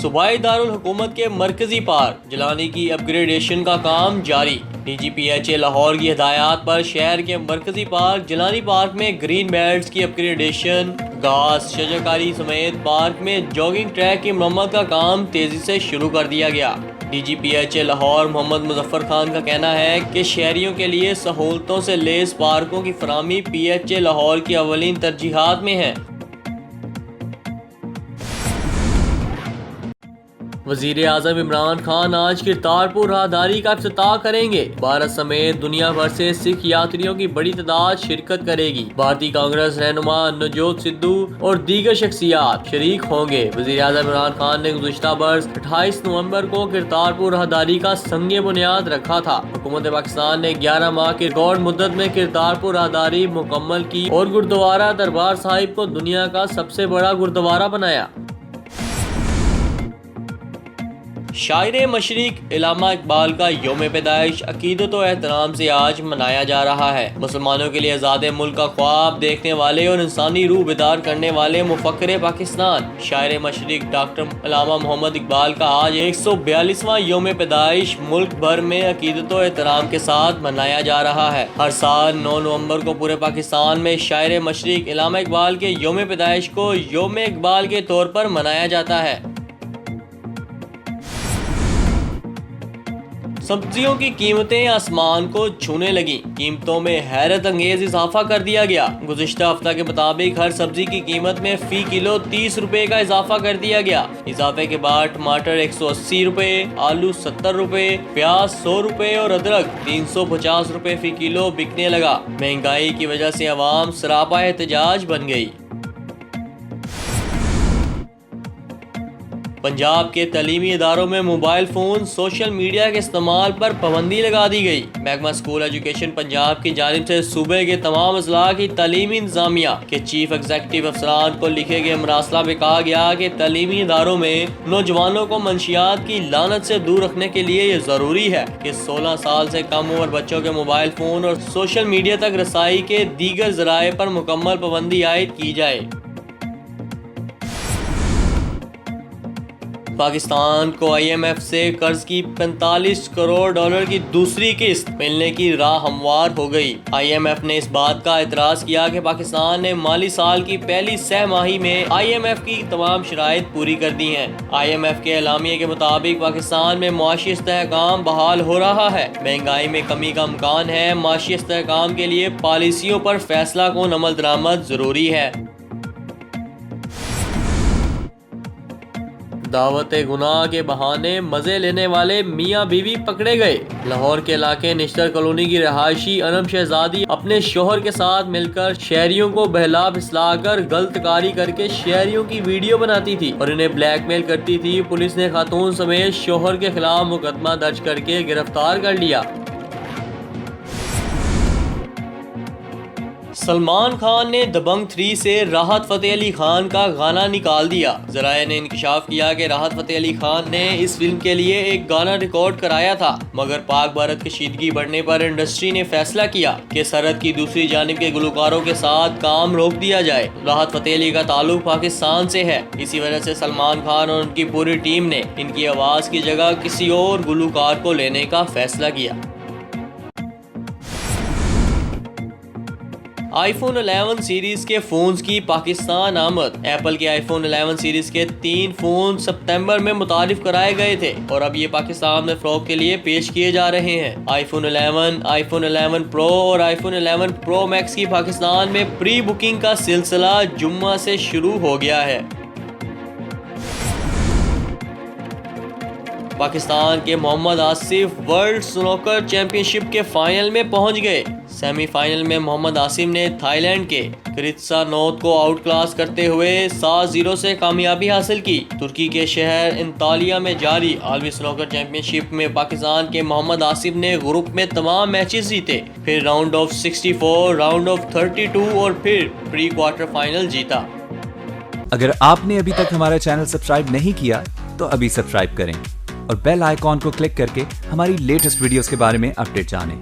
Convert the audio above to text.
صوبائی دارالحکومت کے مرکزی پارک جیلانی کی اپ گریڈیشن کا کام جاری۔ D G P H A Lahore کی ہدایات پر شہر کے مرکزی پارک جیلانی پارک میں گرین بیلٹس کی اپ گریڈیشن، گھاس شجرکاری سمیت پارک میں جاگنگ ٹریک کی مرمت کا کام تیزی سے شروع کر دیا گیا۔ D G P H A Lahore Muhammad Muzaffar Khan کا کہنا ہے کہ شہریوں کے لیے سہولتوں سے لیس پارکوں کی فراہمی پی ایچ اے لاہور کی اولین ترجیحات میں ہے۔ وزیر اعظم عمران خان آج کرتارپور راہداری کا افتتاح کریں گے۔ بھارت سمیت دنیا بھر سے سکھ یاتریوں کی بڑی تعداد شرکت کرے گی۔ بھارتی کانگریس رہنما نوجوت سدھو اور دیگر شخصیات شریک ہوں گے۔ وزیر اعظم عمران خان نے گزشتہ برس 28 نومبر کو کرتارپور راہداری کا سنگ بنیاد رکھا تھا۔ حکومت پاکستان نے 11 ماہ کی ریکارڈ مدت میں کرتارپور راہداری مکمل کی اور گردوارہ دربار صاحب کو دنیا کا سب سے بڑا گردوارہ بنایا۔ شاعر مشرق علامہ اقبال کا یوم پیدائش عقیدت و احترام سے آج منایا جا رہا ہے۔ مسلمانوں کے لیے آزاد ملک کا خواب دیکھنے والے اور انسانی روح بیدار کرنے والے مفکر پاکستان شاعر مشرق ڈاکٹر علامہ محمد اقبال کا آج 142واں یوم پیدائش ملک بھر میں عقیدت و احترام کے ساتھ منایا جا رہا ہے۔ ہر سال 9 نومبر کو پورے پاکستان میں شاعر مشرق علامہ اقبال کے یوم پیدائش کو یوم اقبال کے طور پر منایا جاتا ہے۔ سبزیوں کی قیمتیں آسمان کو چھونے لگیں۔ قیمتوں میں حیرت انگیز اضافہ کر دیا گیا۔ گزشتہ ہفتہ کے مطابق ہر سبزی کی قیمت میں فی کلو 30 روپے کا اضافہ کر دیا گیا۔ اضافے کے بعد ٹماٹر 180 روپے، آلو 70 روپے، پیاز 100 روپے اور ادرک 350 روپے فی کلو بکنے لگا۔ مہنگائی کی وجہ سے عوام سراپا احتجاج بن گئی۔ پنجاب کے تعلیمی اداروں میں موبائل فون، سوشل میڈیا کے استعمال پر پابندی لگا دی گئی۔ محکمہ اسکول ایجوکیشن پنجاب کی جانب سے صوبے کے تمام اضلاع کی تعلیمی انتظامیہ کے چیف ایگزیکٹو افسران کو لکھے گئے مراسلہ میں کہا گیا کہ تعلیمی اداروں میں نوجوانوں کو منشیات کی لعنت سے دور رکھنے کے لیے یہ ضروری ہے کہ 16 سال سے کم عمر بچوں کے موبائل فون اور سوشل میڈیا تک رسائی کے دیگر ذرائع پر مکمل پابندی عائد کی جائے۔ پاکستان کو آئی ایم ایف سے قرض کی 45 کروڑ ڈالر کی دوسری قسط ملنے کی راہ ہموار ہو گئی۔ آئی ایم ایف نے اس بات کا اعتراض کیا کہ پاکستان نے مالی سال کی پہلی سہ ماہی میں آئی ایم ایف کی تمام شرائط پوری کر دی ہیں۔ آئی ایم ایف کے اعلامیے کے مطابق پاکستان میں معاشی استحکام بحال ہو رہا ہے، مہنگائی میں کمی کا امکان ہے، معاشی استحکام کے لیے پالیسیوں پر فیصلہ کن عمل درآمد ضروری ہے۔ دعوت گناہ کے بہانے مزے لینے والے میاں بیوی پکڑے گئے۔ لاہور کے علاقے نشتر کالونی کی رہائشی انم شہزادی اپنے شوہر کے ساتھ مل کر شہریوں کو بہلا پھسلا کر غلط کاری کر کے شہریوں کی ویڈیو بناتی تھی اور انہیں بلیک میل کرتی تھی۔ پولیس نے خاتون سمیت شوہر کے خلاف مقدمہ درج کر کے گرفتار کر لیا۔ سلمان خان نے دبنگ 3 سے راحت فتح علی خان کا گانا نکال دیا۔ ذرائع نے انکشاف کیا کہ راحت فتح علی خان نے اس فلم کے لیے ایک گانا ریکارڈ کرایا تھا، مگر پاک بھارت کشیدگی بڑھنے پر انڈسٹری نے فیصلہ کیا کہ سرحد کی دوسری جانب کے گلوکاروں کے ساتھ کام روک دیا جائے۔ راحت فتح علی کا تعلق پاکستان سے ہے، اسی وجہ سے سلمان خان اور ان کی پوری ٹیم نے ان کی آواز کی جگہ کسی اور گلوکار کو لینے کا فیصلہ کیا۔ آئی فون 11 سیریز کے فونز کی پاکستان آمد۔ ایپل کے آئی فون 11 سیریز کے 3 فون ستمبر میں متعارف کرائے گئے تھے اور اب یہ پاکستان میں فروخت کے لیے پیش کیے جا رہے ہیں۔ آئی فون 11، آئی فون 11 پرو اور آئی فون 11 پرو میکس کی پاکستان میں پری بکنگ کا سلسلہ جمعہ سے شروع ہو گیا ہے۔ پاکستان کے محمد آصف ورلڈ سنوکر چیمپئن شپ کے فائنل میں پہنچ گئے۔ سیمی فائنل میں محمد آصف نے تھائی لینڈ کے کرتسا نوت کو آؤٹ کلاس کرتے ہوئے 7-0 سے کامیابی حاصل کی۔ ترکی کے شہر انطالیہ میں جاری عالمی سنوکر چیمپئن شپ میں پاکستان کے محمد آصف نے گروپ میں تمام میچز جیتے، پھر راؤنڈ آف 64، راؤنڈ آف 32 اور پھر پری کوارٹر فائنل جیتا۔ اگر آپ نے ابھی تک ہمارا چینل سبسکرائب نہیں کیا تو ابھی سبسکرائب کریں اور بیل آئیکن کو کلک کر کے ہماری لیٹسٹ ویڈیوز کے بارے میں اپڈیٹ جانیں۔